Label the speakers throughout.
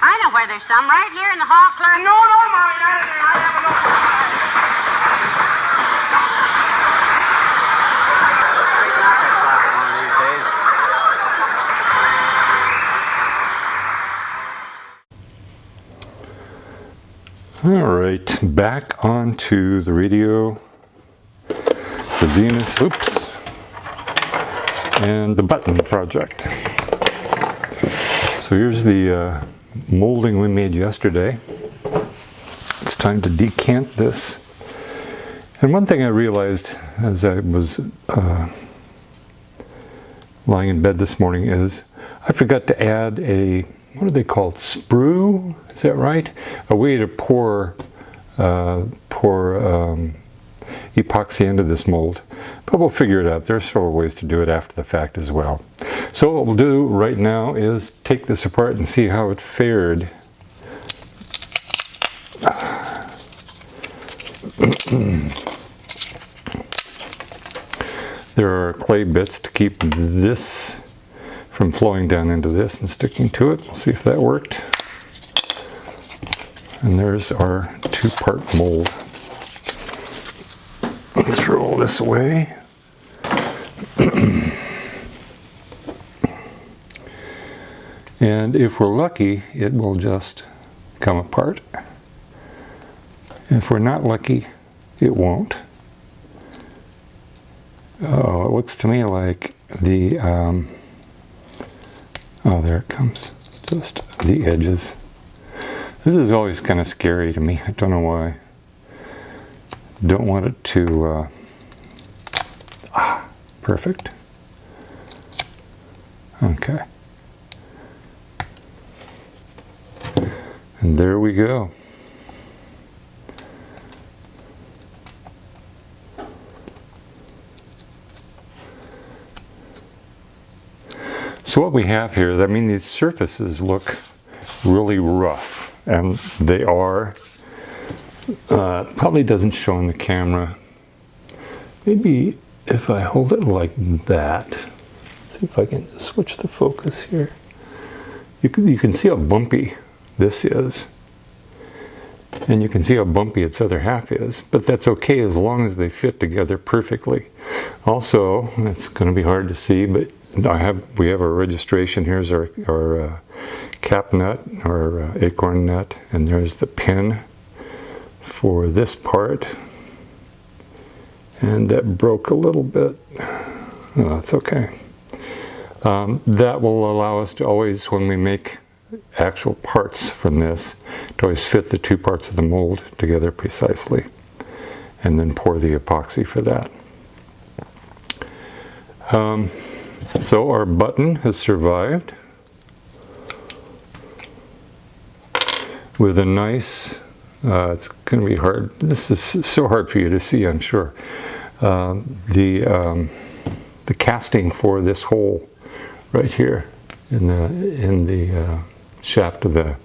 Speaker 1: I know where there's some, right here in the hall, clerk.
Speaker 2: No, Molly, I have
Speaker 3: All right, back onto the radio, the Zenith, and the button project. So here's the molding we made yesterday. It's time to decant this. And one thing I realized as I was lying in bed this morning is I forgot to add a, what are they called, sprue? Is that right? A way to pour epoxy into this mold. But we'll figure it out. There's several ways to do it after the fact as well. So what we'll do right now is take this apart and see how it fared. There are clay bits to keep this from flowing down into this and sticking to it. We'll see if that worked. And there's our two-part mold. Let's roll this away. And if we're lucky, it will just come apart. If we're not lucky, it won't. Oh, it looks to me like the, oh, there it comes, just the edges. This is always kind of scary to me. I don't know why. Don't want it to, perfect. Okay. And there we go. So what we have here, I mean, these surfaces look really rough. And they are, probably doesn't show on the camera. Maybe if I hold it like that, see if I can switch the focus here. You can see how bumpy this is. And you can see how bumpy its other half is, but that's okay as long as they fit together perfectly. Also, it's going to be hard to see, but we have our registration. Here's our cap nut, or acorn nut, and there's the pin for this part. And that broke a little bit. Oh, that's okay. That will allow us to always, when we make actual parts from this, to always fit the two parts of the mold together precisely, and then pour the epoxy for that. So our button has survived with a nice, it's going to be hard, this is so hard for you to see, I'm sure, the casting for this hole right here in the shaft of the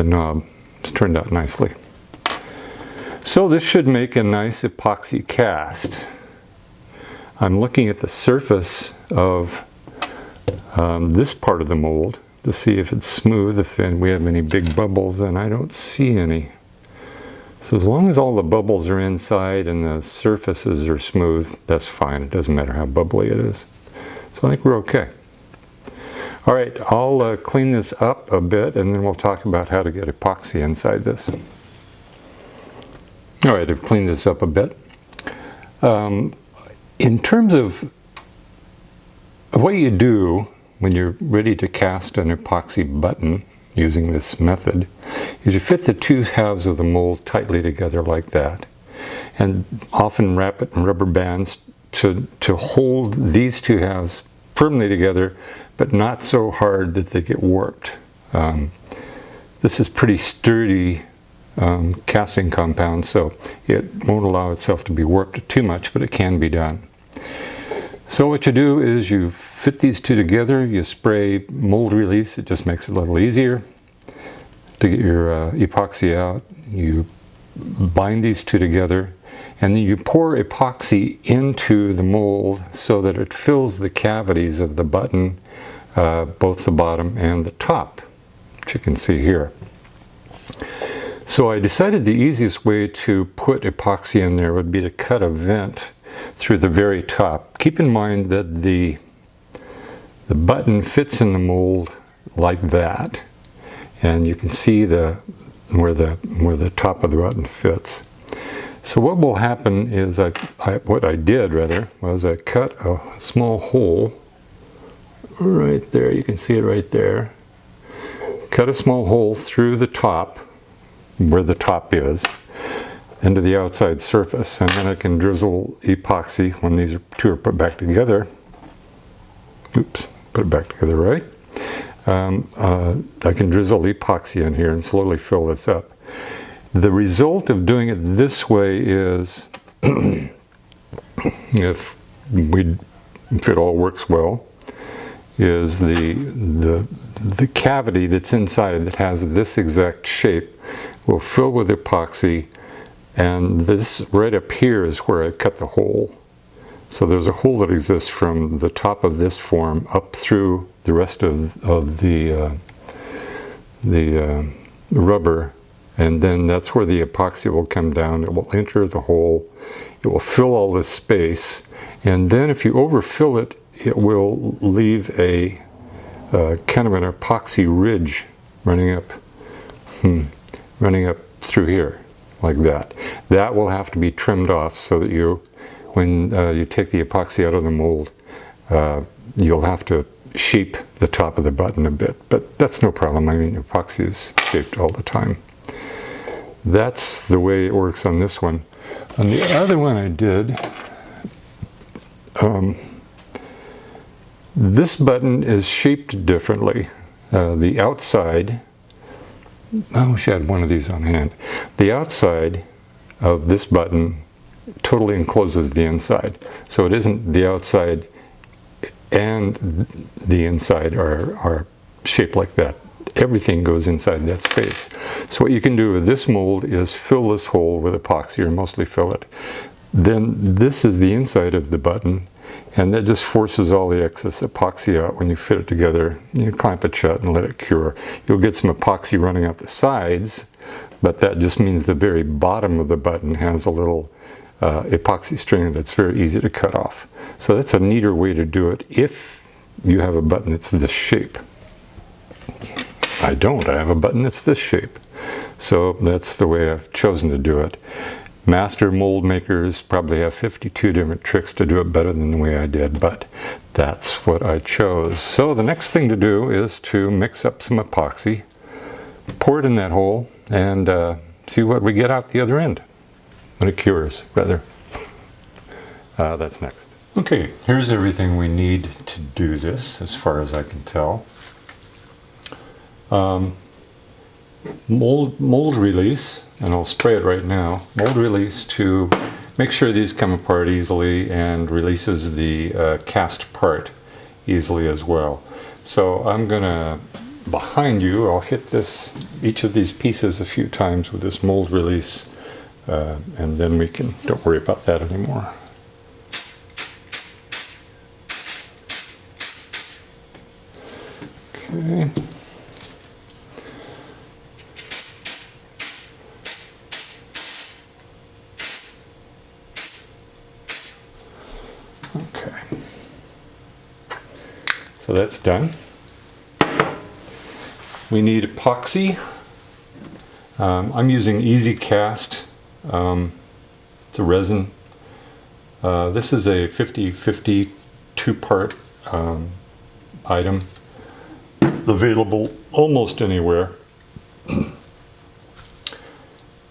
Speaker 3: knob has turned out nicely. So this should make a nice epoxy cast. I'm looking at the surface of this part of the mold to see if it's smooth, if we have any big bubbles, and I don't see any. So as long as all the bubbles are inside and the surfaces are smooth, that's fine. It doesn't matter how bubbly it is. So I think we're okay. All right, I'll clean this up a bit, and then we'll talk about how to get epoxy inside this. All right, I've cleaned this up a bit. In terms of what you do when you're ready to cast an epoxy button using this method, is you fit the two halves of the mold tightly together like that, and often wrap it in rubber bands to hold these two halves firmly together, but not so hard that they get warped. This is pretty sturdy casting compound, so it won't allow itself to be warped too much, but it can be done. So what you do is you fit these two together, you spray mold release, it just makes it a little easier to get your epoxy out. You bind these two together, and then you pour epoxy into the mold so that it fills the cavities of the button, both the bottom and the top. which you can see here. So I decided the easiest way to put epoxy in there would be to cut a vent through the very top. Keep in mind that the button fits in the mold like that, and you can see where the top of the button fits. So what will happen is what I did was I cut a small hole right there. You can see it right there. Cut a small hole through the top, where the top is, into the outside surface, and then I can drizzle epoxy when these two are put back together. Oops, put it back together right. I can drizzle epoxy in here and slowly fill this up. The result of doing it this way is, if it all works well, is the cavity that's inside that has this exact shape will fill with epoxy, and this right up here is where I cut the hole. So there's a hole that exists from the top of this form up through the rest of the rubber, and then that's where the epoxy will come down. It will enter the hole, it will fill all this space, and then if you overfill it, it will leave a kind of an epoxy ridge running up through here like that. That will have to be trimmed off so that when you take the epoxy out of the mold, you'll have to shape the top of the button a bit, but that's no problem. I mean, epoxy is shaped all the time. That's the way it works on this one. On the other one I did, this button is shaped differently. The outside, I wish I had one of these on hand. The outside of this button totally encloses the inside. So it isn't the outside and the inside are shaped like that. Everything goes inside that space. So what you can do with this mold is fill this hole with epoxy, or mostly fill it. Then this is the inside of the button, and that just forces all the excess epoxy out when you fit it together. You clamp it shut and let it cure. You'll get some epoxy running out the sides, but that just means the very bottom of the button has a little epoxy string that's very easy to cut off. So that's a neater way to do it if you have a button that's this shape. I don't. I have a button that's this shape. So that's the way I've chosen to do it. Master mold makers probably have 52 different tricks to do it better than the way I did, but that's what I chose. So the next thing to do is to mix up some epoxy, pour it in that hole, and see what we get out the other end. When it cures, rather. That's next. Okay, here's everything we need to do this, as far as I can tell. Mold release, and I'll spray it right now. Mold release to make sure these come apart easily and releases the cast part easily as well. So I'm gonna, behind you, I'll hit each of these pieces a few times with this mold release, and then don't worry about that anymore. Okay. Okay. So that's done. We need epoxy. I'm using Easy Cast. It's a resin. This is a 50-50 two-part item, available almost anywhere.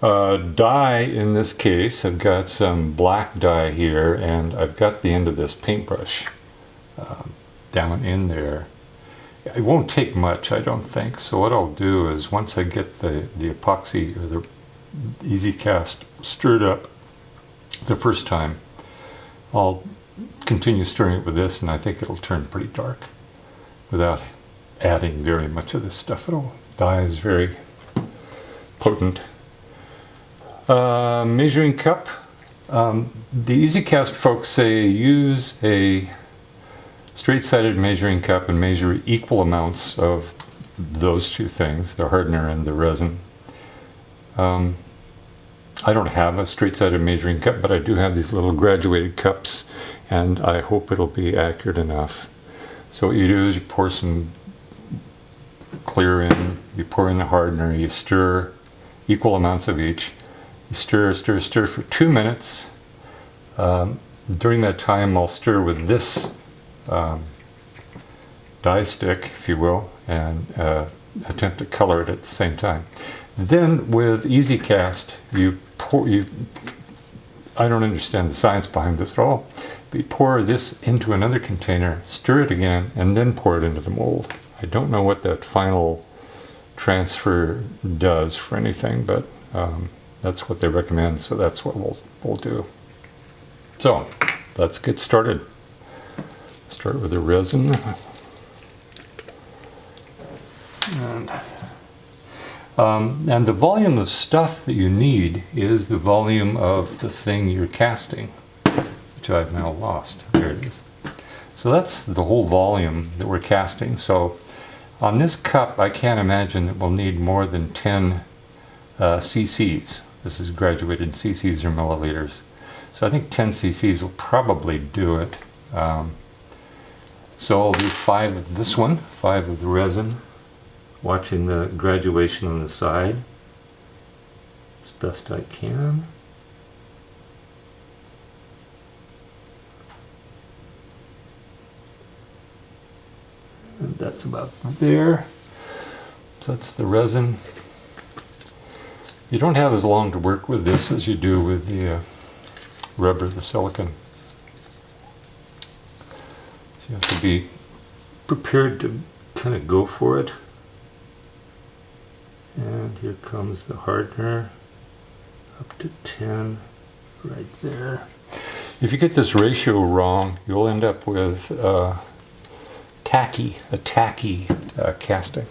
Speaker 3: Dye in this case, I've got some black dye here, and I've got the end of this paintbrush down in there. It won't take much, I don't think. So what I'll do is, once I get the epoxy or the Easy Cast stirred up the first time, I'll continue stirring it with this, and I think it'll turn pretty dark without adding very much of this stuff at all. Dye is very potent. Measuring cup. The Easy Cast folks say use a straight-sided measuring cup and measure equal amounts of those two things, the hardener and the resin. I don't have a straight-sided measuring cup, but I do have these little graduated cups, and I hope it'll be accurate enough. So what you do is you pour some clear in, you pour in the hardener, you stir equal amounts of each. You stir for 2 minutes. During that time, I'll stir with this dye stick, if you will, and attempt to color it at the same time. Then with Easy Cast, I don't understand the science behind this at all, but you pour this into another container, stir it again, and then pour it into the mold. I don't know what that final transfer does for anything, but that's what they recommend, so that's what we'll do. So let's get started. Start with the resin. And the volume of stuff that you need is the volume of the thing you're casting, which I've now lost. There it is. So that's the whole volume that we're casting. So on this cup, I can't imagine that we'll need more than 10 cc's. This is graduated cc's or milliliters. So I think 10 cc's will probably do it. So I'll do 5 of this one, 5 of the resin, watching the graduation on the side as best I can. And that's about there. So that's the resin. You don't have as long to work with this as you do with the rubber, the silicone. So you have to be prepared to kind of go for it. And here comes the hardener, up to 10, right there. If you get this ratio wrong, you'll end up with a tacky casting,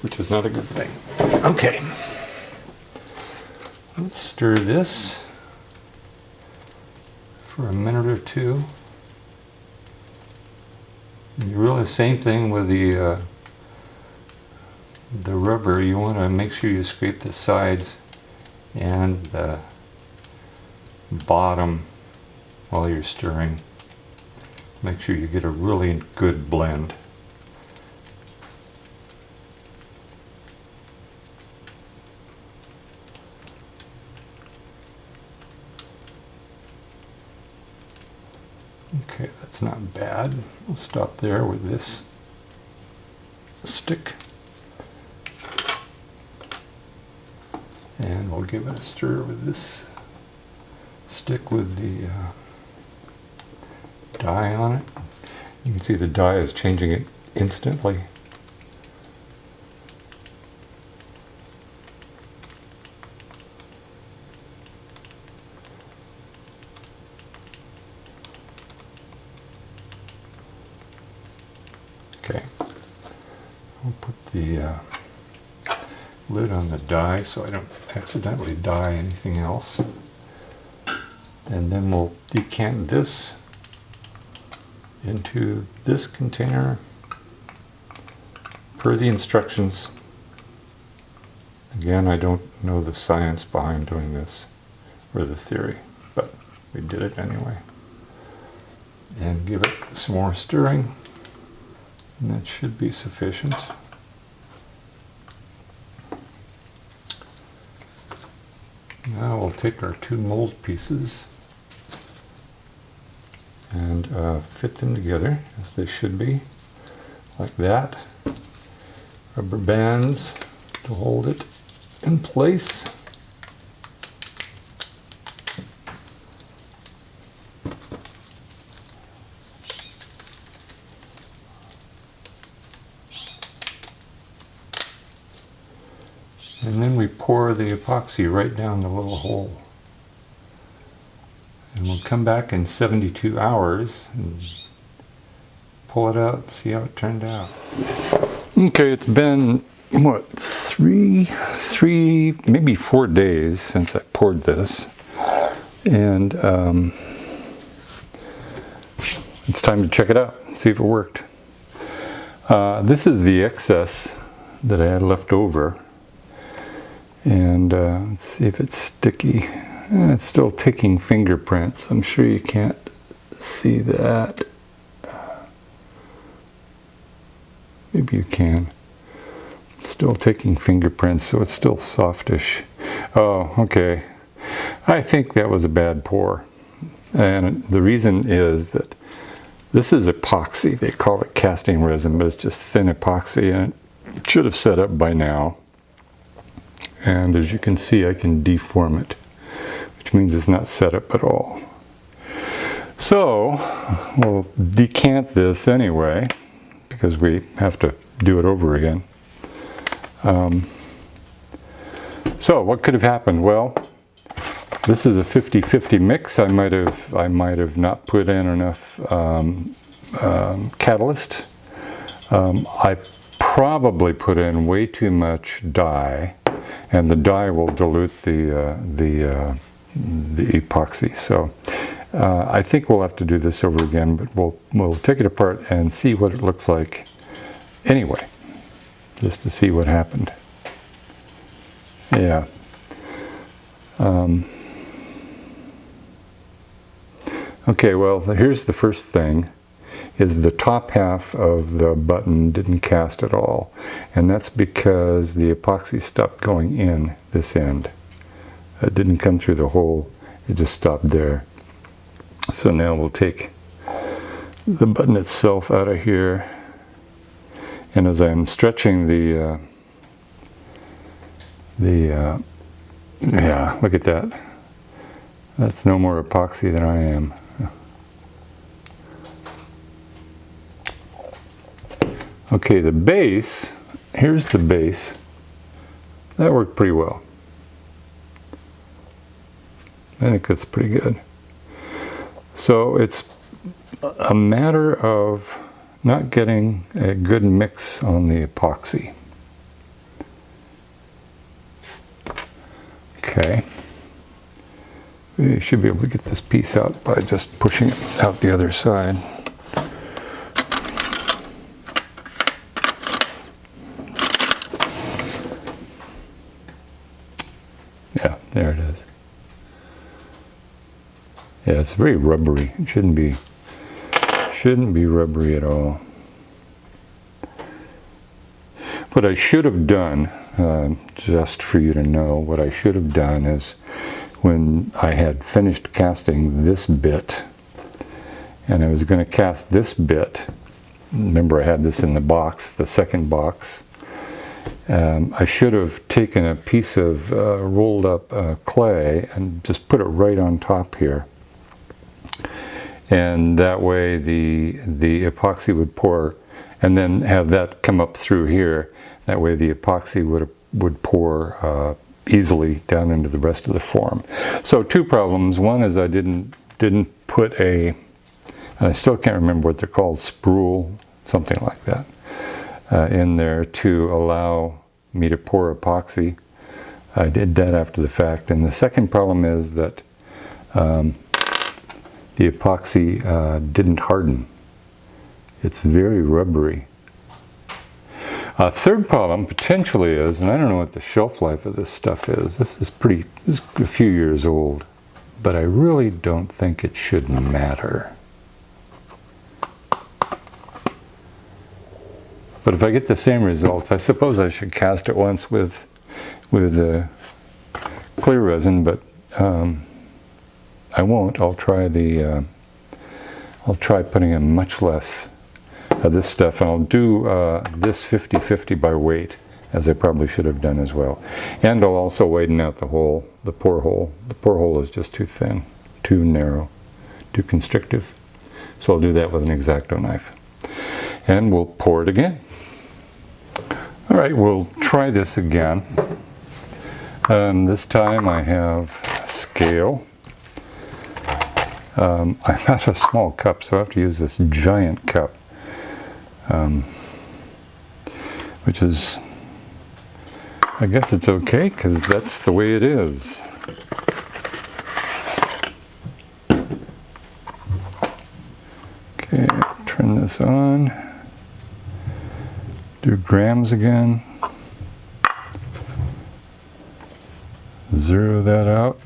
Speaker 3: which is not a good thing. Okay, let's stir this for a minute or two. And you really the same thing with the rubber. You want to make sure you scrape the sides and the bottom while you're stirring. Make sure you get a really good blend. Okay, that's not bad. We'll stop there with this stick. And we'll give it a stir with this stick with the dye on it. You can see the dye is changing it instantly. Okay, I'll put the lid on the dye so I don't accidentally dye anything else. And then we'll decant this into this container per the instructions. Again, I don't know the science behind doing this or the theory, but we did it anyway. And give it some more stirring, and that should be sufficient. Now we'll take our 2 mold pieces and fit them together as they should be, like that. Rubber bands to hold it in place. And then we pour the epoxy right down the little hole. And we'll come back in 72 hours and pull it out and see how it turned out. Okay, it's been, what, three, maybe 4 days since I poured this. And it's time to check it out, see if it worked. This is the excess that I had left over. And let's see if it's sticky. It's still taking fingerprints. I'm sure you can't see that. Maybe you can. It's still taking fingerprints, so it's still softish. Oh, okay. I think that was a bad pour. And the reason is that this is epoxy. They call it casting resin, but it's just thin epoxy, and it should have set up by now. And as you can see, I can deform it, which means it's not set up at all. So we'll decant this anyway, because we have to do it over again. So what could have happened? Well, this is a 50-50 mix. I might have not put in enough catalyst. I probably put in way too much dye, and the dye will dilute the epoxy. So I think we'll have to do this over again, but we'll take it apart and see what it looks like anyway, just to see what happened. Yeah. Okay, well, here's the first thing, is the top half of the button didn't cast at all. And that's because the epoxy stopped going in this end. It didn't come through the hole, it just stopped there. So now we'll take the button itself out of here. And as I'm stretching yeah, look at that. That's no more epoxy than I am. Okay, the base, here's the base. That worked pretty well. I think that's pretty good. So it's a matter of not getting a good mix on the epoxy. Okay. We should be able to get this piece out by just pushing it out the other side. Yeah, there it is. Yeah, it's very rubbery. It shouldn't be rubbery at all. What I should have done, just for you to know, what I should have done is when I had finished casting this bit, and I was going to cast this bit, remember I had this in the box, the second box, I should have taken a piece of rolled up clay and just put it right on top here. And that way the epoxy would pour, and then have that come up through here. That way the epoxy would pour easily down into the rest of the form. So two problems. One is I didn't put a, and I still can't remember what they're called, spool, something like that, in there to allow me to pour epoxy. I did that after the fact. And the second problem is that the epoxy didn't harden. It's very rubbery. Third problem potentially is, and I don't know what the shelf life of this stuff is. This is a few years old, but I really don't think it should matter. But if I get the same results, I suppose I should cast it once with clear resin, but I won't. I'll try putting in much less of this stuff, and I'll do this 50-50 by weight, as I probably should have done as well. And I'll also widen out the hole, the pour hole. The pour hole is just too thin, too narrow, too constrictive. So I'll do that with an X-Acto knife. And we'll pour it again. All right, we'll try this again. This time I have a scale. I'm out of small cup, so I have to use this giant cup, which is, I guess it's okay, because that's the way it is. Okay, turn this on. Do grams again. Zero that out.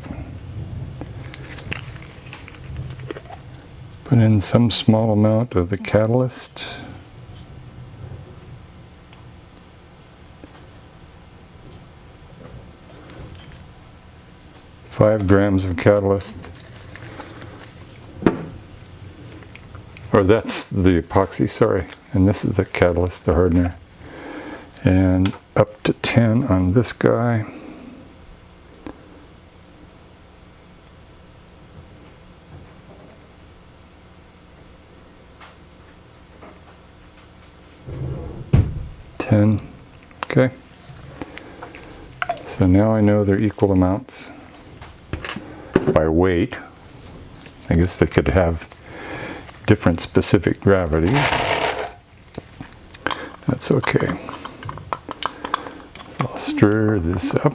Speaker 3: Put in some small amount of the catalyst. Five grams of catalyst. Or that's the epoxy, sorry. And this is the catalyst, the hardener. And up to 10 on this guy. Okay, so now I know they're equal amounts by weight. I guess they could have different specific gravity. That's okay. I'll stir this up.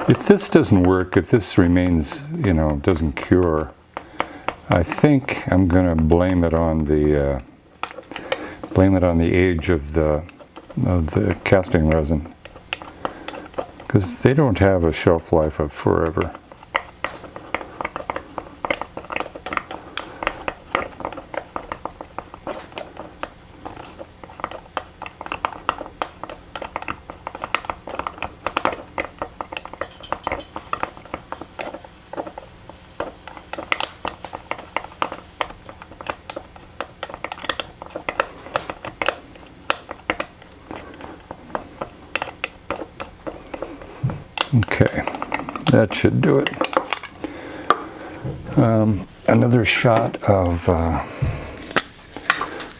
Speaker 3: If this doesn't work, if this remains, doesn't cure, I think I'm going to blame it on the age of the casting resin, because they don't have a shelf life of forever. Okay, that should do it. Another shot of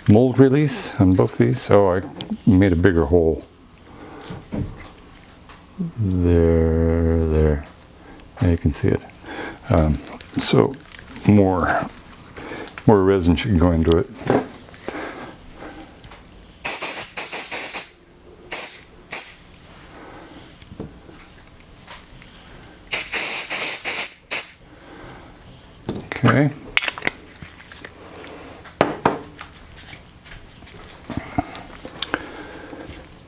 Speaker 3: mold release on both these. Oh, I made a bigger hole. There. Now you can see it. So more resin should go into it. Okay.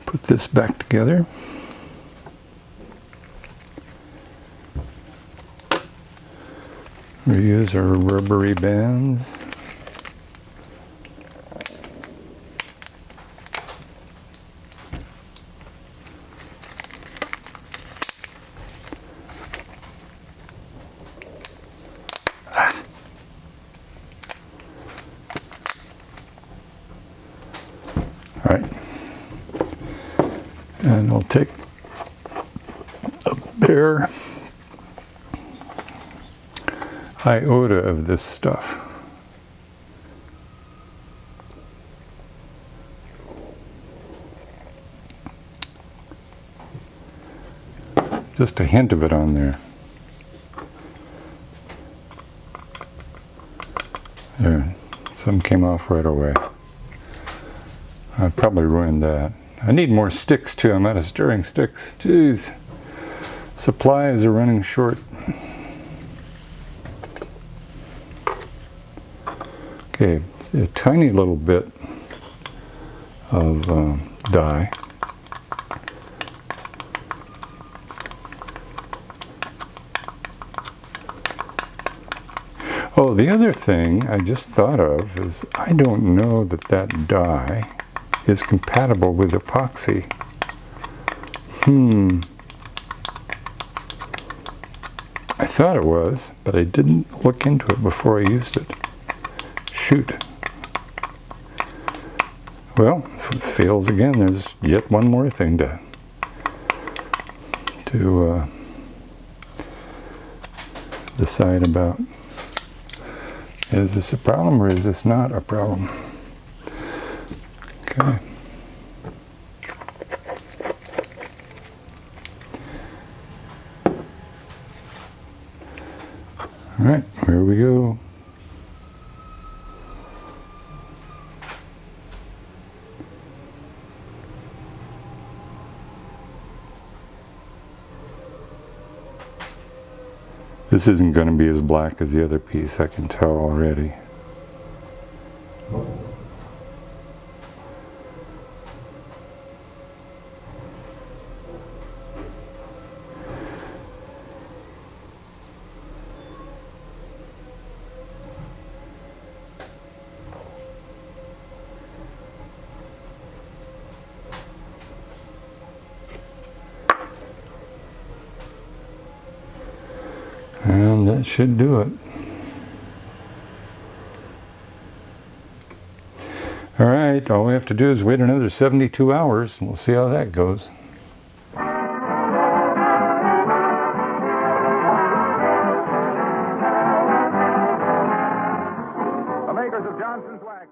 Speaker 3: Put this back together. Reuse our rubbery bands. All right, and I'll take a bare iota of this stuff. Just a hint of it on there. There, some came off right away. I probably ruined that. I need more sticks too. I'm out of stirring sticks. Jeez. Supplies are running short. Okay, a tiny little bit of dye. Oh, the other thing I just thought of is I don't know that dye is compatible with epoxy. I thought it was, but I didn't look into it before I used it. Shoot. Well, if it fails again, there's yet one more thing to decide about. Is this a problem or is this not a problem? Okay. All right, here we go. This isn't going to be as black as the other piece, I can tell already. And that should do it. All right, all we have to do is wait another 72 hours and we'll see how that goes.
Speaker 2: The makers of Johnson's Wax.